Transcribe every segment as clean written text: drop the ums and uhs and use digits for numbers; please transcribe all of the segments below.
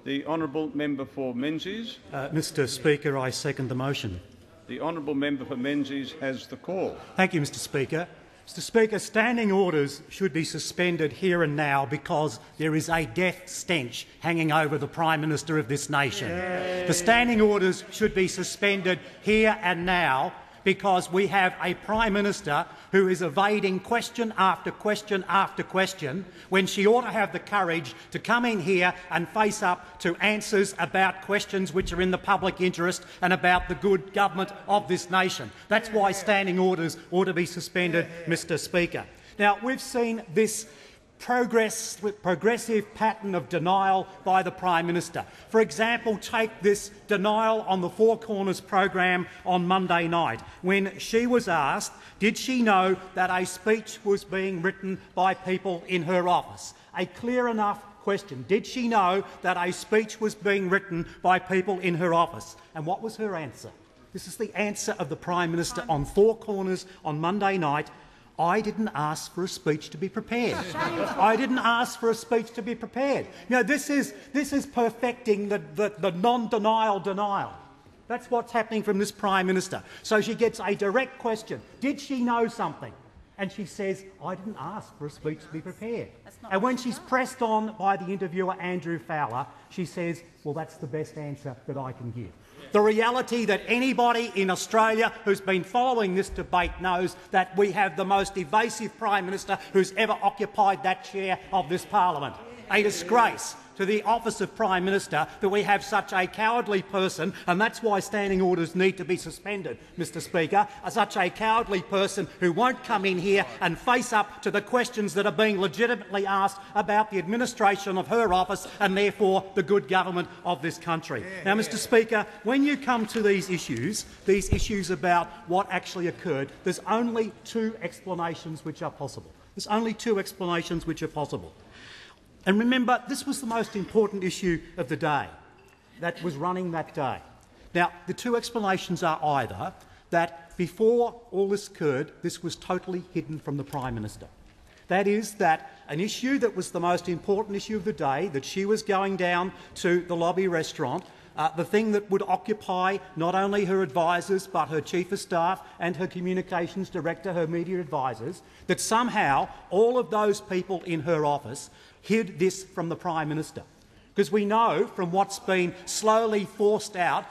The honourable member for Menzies. Mr Speaker, I second the motion. The honourable member for Menzies has the call. Thank you, Mr Speaker. Mr Speaker, standing orders should be suspended here and now because there is a death stench hanging over the Prime Minister of this nation. The standing orders should be suspended here and now because we have a Prime Minister who is evading question after question after question when she ought to have the courage to come in here and face up to answers about questions which are in the public interest and about the good government of this nation. That's why standing orders ought to be suspended, Mr Speaker. Now, we've seen this progressive pattern of denial by the Prime Minister. For example, take this denial on the Four Corners program on Monday night, when she was asked, did she know that a speech was being written by people in her office? A clear enough question. Did she know that a speech was being written by people in her office? And what was her answer? This is the answer of the Prime Minister on Four Corners on Monday night. I didn't ask for a speech to be prepared. I didn't ask for a speech to be prepared. You know, this is perfecting the non-denial denial. That's what's happening from this Prime Minister. So she gets a direct question. Did she know something? And she says, I didn't ask for a speech to be prepared. And when she's pressed on by the interviewer, Andrew Fowler, she says, well, that's the best answer that I can give. The reality that anybody in Australia who's been following this debate knows that we have the most evasive Prime Minister who's ever occupied that chair of this parliament. A disgrace to the office of Prime Minister that we have such a cowardly person, and that's why standing orders need to be suspended, Mr Speaker, such a cowardly person who won't come in here and face up to the questions that are being legitimately asked about the administration of her office and therefore the good government of this country. Now, Mr Speaker, when you come to these issues about what actually occurred, there's only two explanations which are possible. There's only two explanations which are possible. And remember, this was the most important issue of the day that was running that day. Now, the two explanations are either that before all this occurred, this was totally hidden from the Prime Minister. That is, that an issue that was the most important issue of the day, that she was going down to the lobby restaurant, the thing that would occupy not only her advisers but her Chief of Staff and her Communications Director, her media advisers, that somehow all of those people in her office hid this from the Prime Minister. Because we know from what's been slowly forced out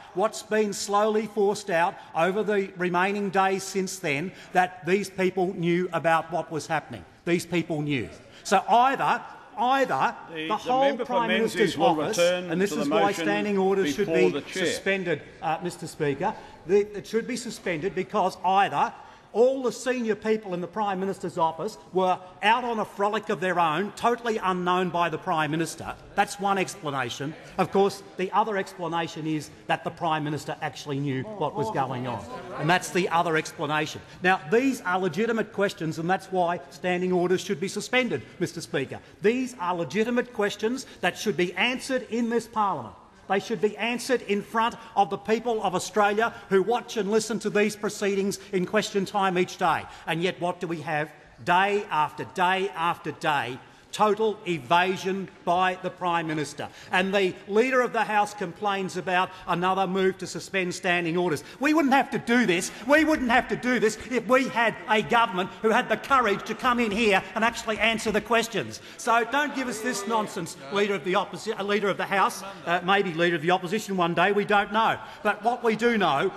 over the remaining days since then, that these people knew about what was happening. These people knew. So either the whole Prime Minister's office, and this is why standing orders should be suspended, Mr Speaker, it should be suspended because either all the senior people in the Prime Minister's office were out on a frolic of their own, totally unknown by the Prime Minister. That's one explanation. Of course, the other explanation is that the Prime Minister actually knew what was going on. And that's the other explanation. Now, these are legitimate questions, and that's why standing orders should be suspended, Mr Speaker. These are legitimate questions that should be answered in this parliament. They should be answered in front of the people of Australia who watch and listen to these proceedings in question time each day. And yet what do we have? Day after day after day, total evasion by the Prime Minister. And the Leader of the House complains about another move to suspend standing orders. We wouldn't have to do this. We wouldn't have to do this if we had a government who had the courage to come in here and actually answer the questions. So don't give us this nonsense, Leader of the House, maybe Leader of the Opposition one day, we don't know. But what we do know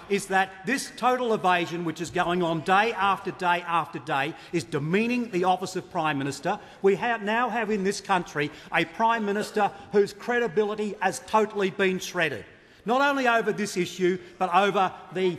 is that this total evasion, which is going on day after day after day, is demeaning the office of Prime Minister. We now have in this country a Prime Minister whose credibility has totally been shredded, not only over this issue but over the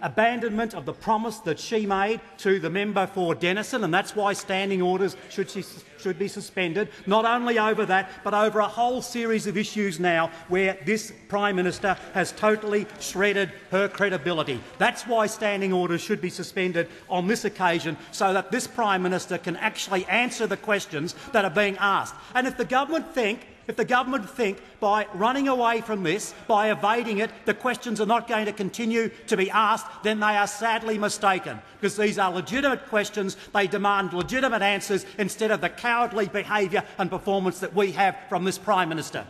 abandonment of the promise that she made to the member for Denison, and that's why standing orders should be suspended, not only over that but over a whole series of issues now where this Prime Minister has totally shredded her credibility. That's why standing orders should be suspended on this occasion, so that this Prime Minister can actually answer the questions that are being asked. And if the government think If the government think by running away from this, by evading it, the questions are not going to continue to be asked, then they are sadly mistaken, because these are legitimate questions. They demand legitimate answers instead of the cowardly behaviour and performance that we have from this Prime Minister.